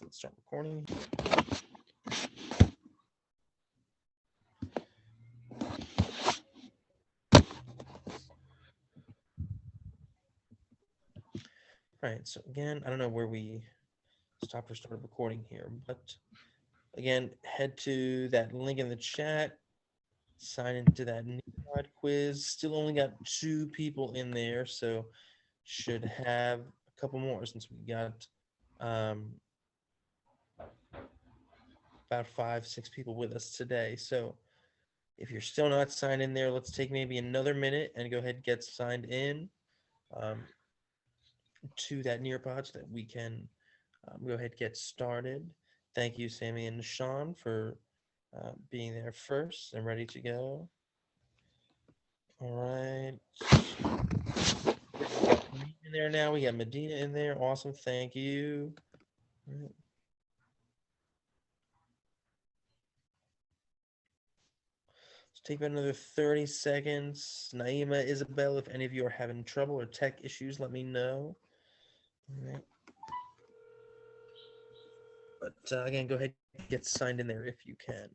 let's start recording. All right, so again, I don't know where we stopped or started recording here, but again, head to that link in the chat, sign into that Nearpod quiz. Still only got 2 people in there, so should have a couple more since we got um, about 5, 6 people with us today. So if you're still not signed in there, let's take maybe another minute and go ahead and get signed in um, to that Nearpod so that we can go ahead and get started. Thank you, Sammy and Sean, for being there first and ready to go. All right. We got Kareem in there now. We got Medina in there. Awesome. Thank you. All right. Let's take about another 30 seconds. Naima, Isabel, if any of you are having trouble or tech issues, let me know. All right. But again, go ahead and get signed in there if you can.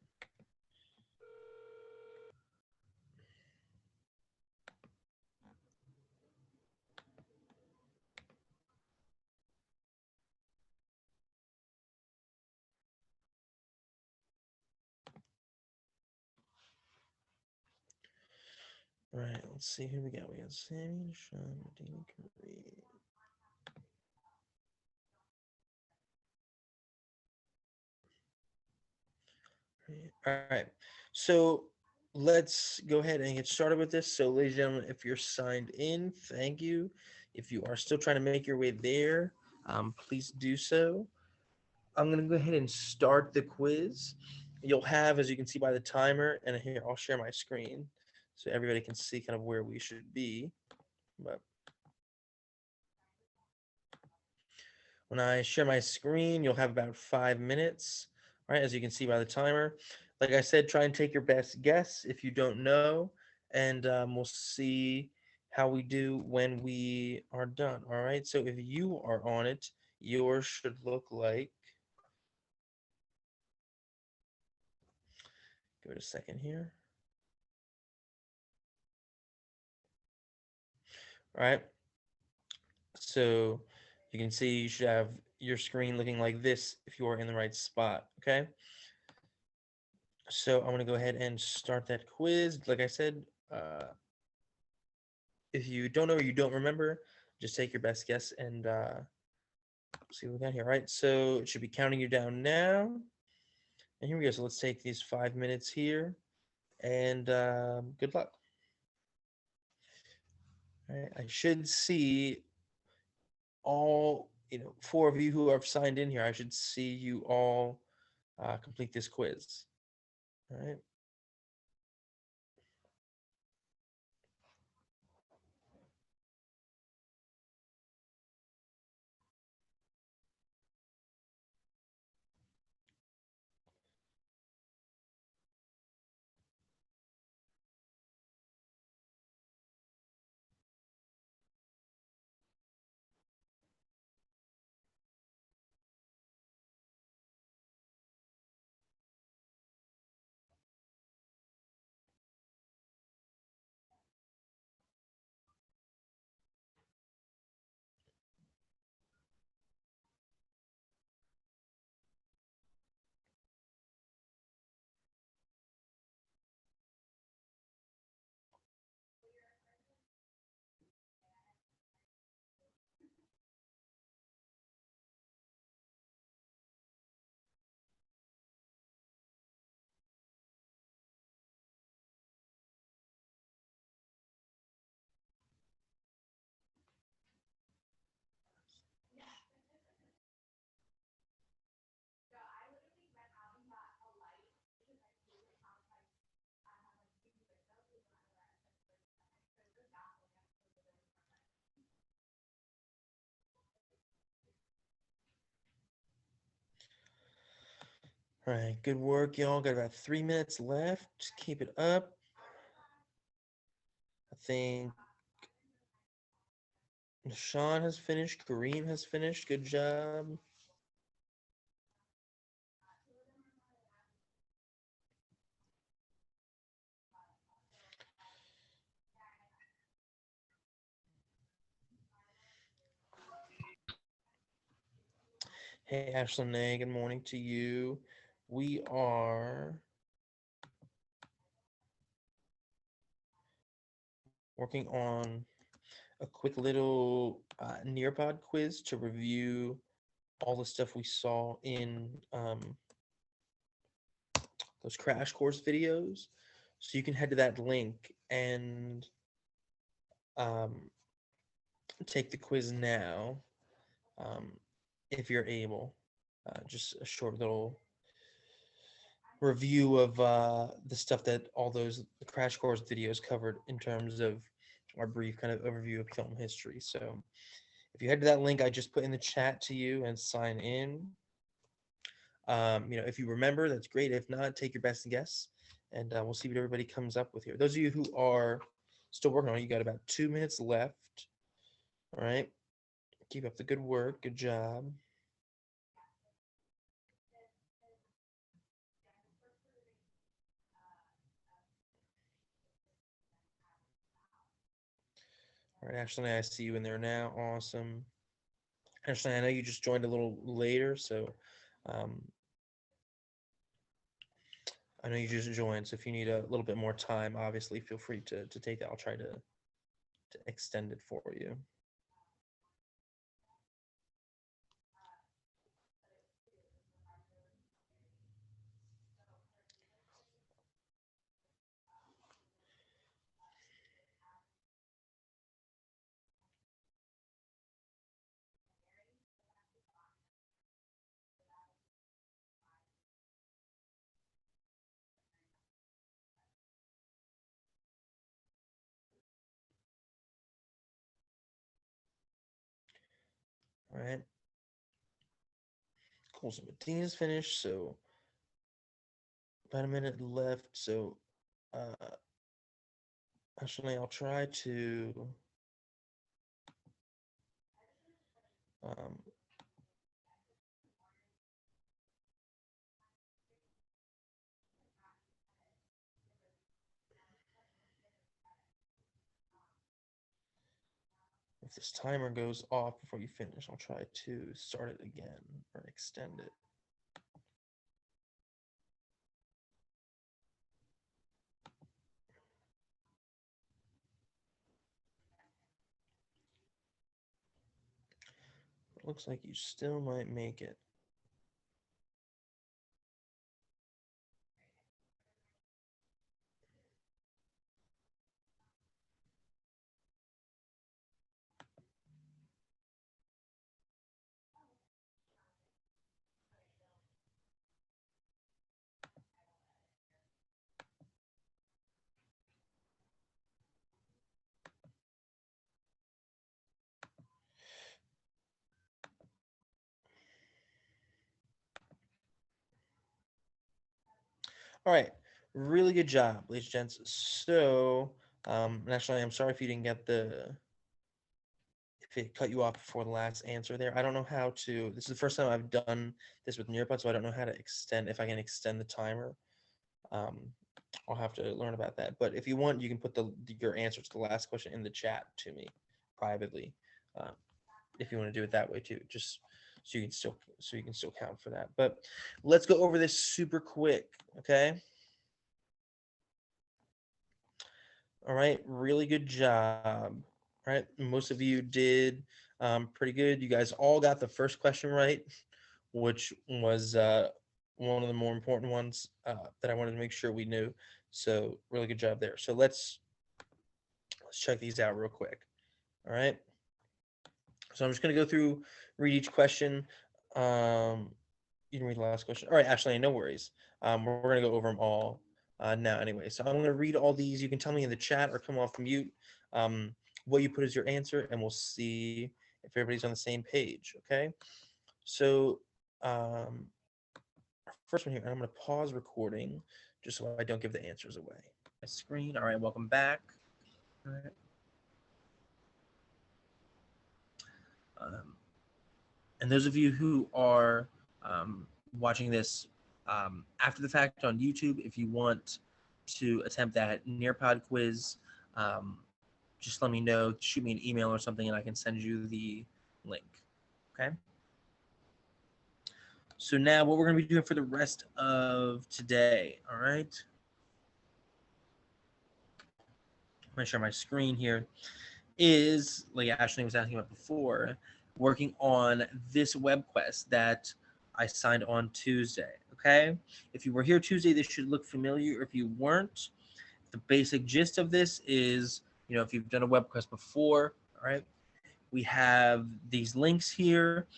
All right, let's see who we got. We got Sammy, Sean, Medina, Kareem. All right. So let's go ahead and get started with this. So, ladies and gentlemen, if you're signed in, thank you. If you are still trying to make your way there, please do so. I'm going to go ahead and start the quiz. You'll have, as you can see by the timer, and here I'll share my screen so everybody can see kind of where we should be. But when I share my screen, you'll have about 5 minutes. All right, as you can see by the timer. Like I said, try and take your best guess if you don't know, and we'll see how we do when we are done. All right, so if you are on it, yours should look like. Give it a second here. All right, so you can see you should have your screen looking like this if you are in the right spot. Okay. So I'm going to go ahead and start that quiz. Like I said, if you don't know or you don't remember, just take your best guess and see what we got here. All right, so it should be counting you down now. And here we go. So let's take these 5 minutes here, and good luck. All right, I should see all 4 of you who have signed in here. I should see you all complete this quiz. All right. All right, good work, y'all. Got about 3 minutes left. Keep it up. I think Sean has finished. Kareem has finished. Good job. Hey, Ashley, good morning to you. We are working on a quick little Nearpod quiz to review all the stuff we saw in those crash course videos. So you can head to that link and um, take the quiz now um, if you're able. Just a short little review of the stuff that all those crash course videos covered in terms of our brief kind of overview of film history. So if you head to that link I just put in the chat to you and sign in, if you remember, that's great. If not, take your best guess, and we'll see what everybody comes up with here. Those of you who are still working on it, you got about 2 minutes left. All right. Keep up the good work. Good job. All right, Ashley, I see you in there now. Awesome. Ashley, I know you just joined a little later, so um, I know you just joined. So if you need a little bit more time, obviously feel free to take that. I'll try to extend it for you. All right. Cool. So Medina's finished. So about a minute left. So actually, I'll try to um, if this timer goes off before you finish, I'll try to start it again or extend it. It looks like you still might make it. All right, really good job, ladies and gents. So, actually, I'm sorry if you didn't get if it cut you off before the last answer there. I don't know how to. This is the first time I've done this with Nearpod, so I don't know how to extend. If I can extend the timer, um, I'll have to learn about that. But if you want, you can put your answer to the last question in the chat to me privately, um, if you want to do it that way too. Just so you can still count for that. But let's go over this super quick, okay? All right, really good job. All right, most of you did pretty good. You guys all got the first question right, which was one of the more important ones that I wanted to make sure we knew. So really good job there. So let's check these out real quick. All right. So I'm just gonna go through, read each question. You can read the last question. All right, Ashley, no worries. We're gonna go over them all now anyway. So I'm gonna read all these. You can tell me in the chat or come off mute what you put as your answer, and we'll see if everybody's on the same page. Okay. So first one here, I'm gonna pause recording just so I don't give the answers away. My screen. All right, welcome back. All right. And those of you who are watching this after the fact on YouTube, if you want to attempt that Nearpod quiz, just let me know, shoot me an email or something, and I can send you the link. Okay. So now what we're going to be doing for the rest of today, all right? I'm going to share my screen here, is, like Ashley was asking about before, working on this web quest that I signed on Tuesday, okay? If you were here Tuesday, this should look familiar. If you weren't, the basic gist of this is, if you've done a web quest before, all right, we have these links here,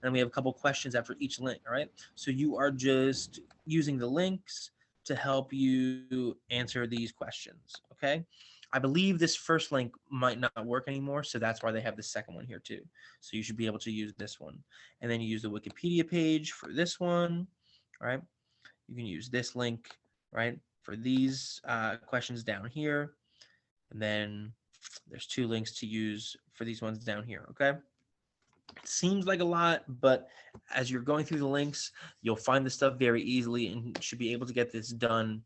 and we have a couple questions after each link, all right? So you are just using the links to help you answer these questions, okay? I believe this first link might not work anymore, so that's why they have the second one here too. So you should be able to use this one. And then you use the Wikipedia page for this one, all right? You can use this link, right, for these questions down here. And then there's 2 links to use for these ones down here, okay? It seems like a lot, but as you're going through the links, you'll find the stuff very easily and should be able to get this done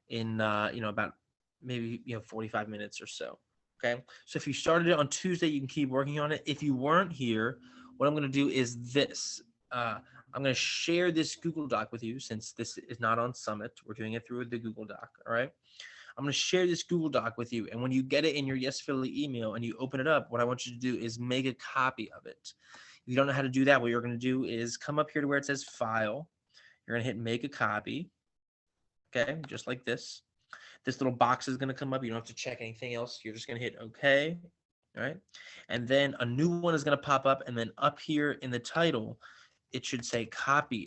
in about maybe 45 minutes or so. Okay, so if you started it on Tuesday, you can keep working on it. If you weren't here, what I'm going to do is this. I'm going to share this Google Doc with you since this is not on Summit. We're doing it through the Google Doc. All right. I'm going to share this Google Doc with you. And when you get it in your Yes Philly email and you open it up, what I want you to do is make a copy of it. If you don't know how to do that, what you're going to do is come up here to where it says File. You're going to hit Make a Copy. Okay, just like this. This little box is going to come up. You don't have to check anything else. You're just going to hit OK. All right. And then a new one is going to pop up. And then up here in the title, it should say copy.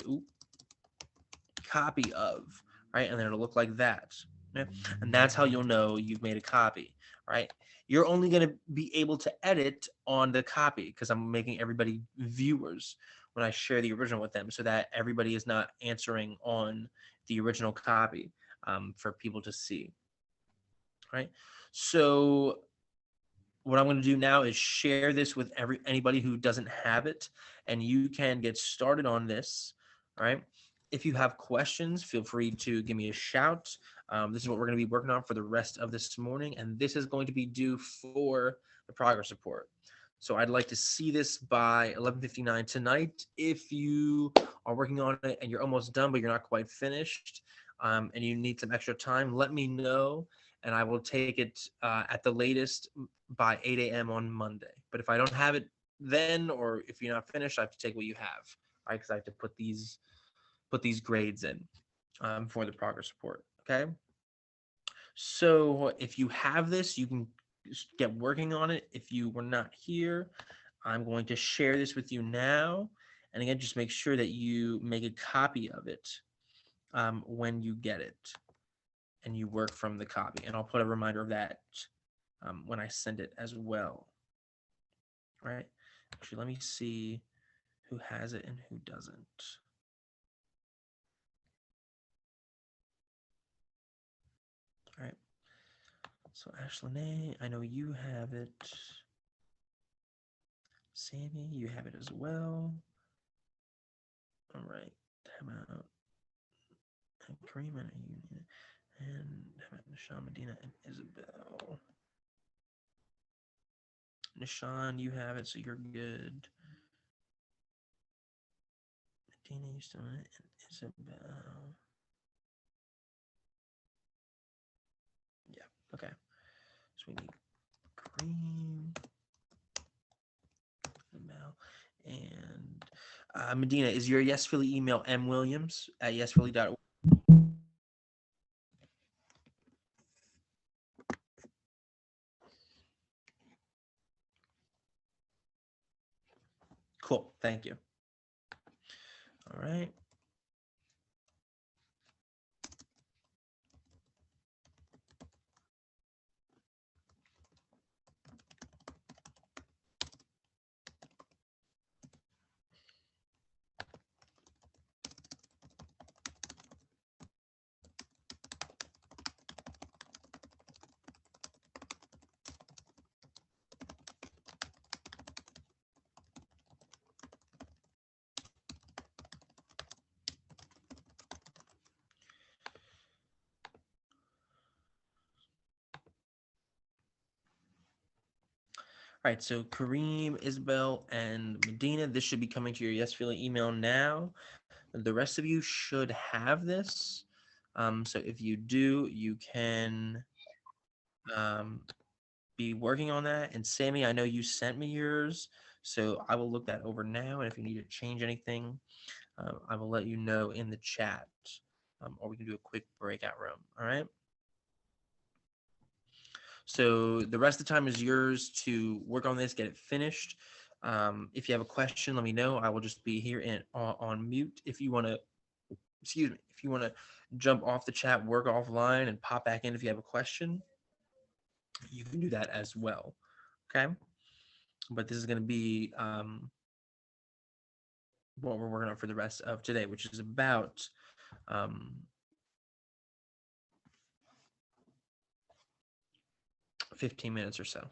Copy of. Right. And then it'll look like that. Okay? And that's how you'll know you've made a copy. Right. You're only going to be able to edit on the copy because I'm making everybody viewers when I share the original with them so that everybody is not answering on the original copy for people to see. Right. So what I'm going to do now is share this with anybody who doesn't have it, and you can get started on this. All right. If you have questions, feel free to give me a shout. This is what we're going to be working on for the rest of this morning, and this is going to be due for the progress report. So I'd like to see this by 11:59 tonight. If you are working on it and you're almost done, but you're not quite finished, and you need some extra time, let me know, and I will take it at the latest by 8 a.m. on Monday. But if I don't have it then, or if you're not finished, I have to take what you have, right? Because I have to put these grades in for the progress report. Okay. So if you have this, you can get working on it. If you were not here, I'm going to share this with you now. And again, just make sure that you make a copy of it when you get it and you work from the copy. And I'll put a reminder of that when I send it as well. All right. Actually, let me see who has it and who doesn't. All right. So Ashley, I know you have it. Sammy, you have it as well. All right. How about Kareem and Union? And how about Nishan, Medina, and Isabel? Nishan, you have it, so you're good. Medina, you still have it, and Isabel. Yeah, okay. So we need Kareem, Isabel, and Medina. Is your Yes Philly email mwilliams@yesphilly.org? Cool, thank you. All right. All right, so Kareem, Isabel, and Medina, this should be coming to your Yes Philly email now. The rest of you should have this. So if you do, you can be working on that. And Sammy, I know you sent me yours, so I will look that over now. And if you need to change anything, I will let you know in the chat, or we can do a quick breakout room. All right. So the rest of the time is yours to work on this, get it finished. If you have a question, let me know. I will just be here on mute. If you want to, excuse me, if you want to jump off the chat, work offline, and pop back in if you have a question, you can do that as well. Okay. But this is going to be what we're working on for the rest of today, which is about um, 15 minutes or so.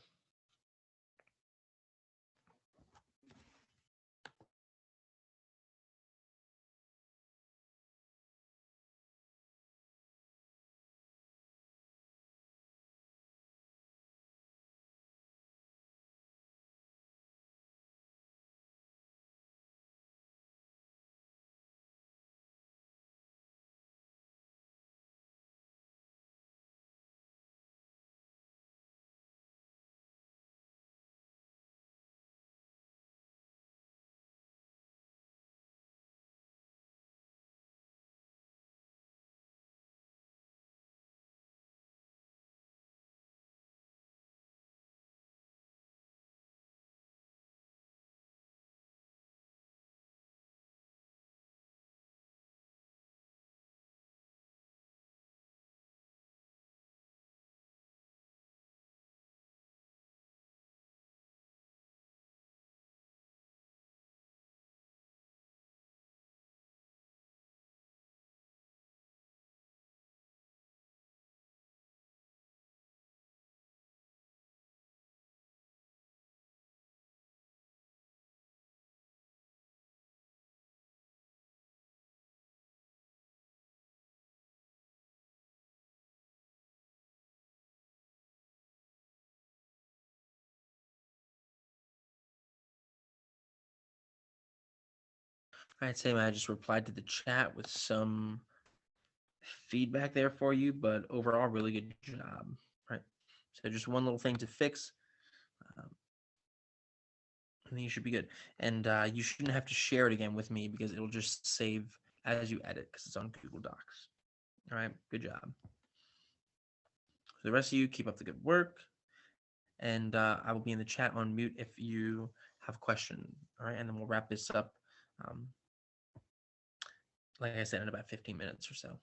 All right, Sam, I just replied to the chat with some feedback there for you, but overall, really good job. Right. So just one little thing to fix. I think you should be good. And you shouldn't have to share it again with me because it'll just save as you edit because it's on Google Docs. All right. Good job. The rest of you, keep up the good work. And I will be in the chat on mute if you have a question. All right. And then we'll wrap this up, like I said, in about 15 minutes or so.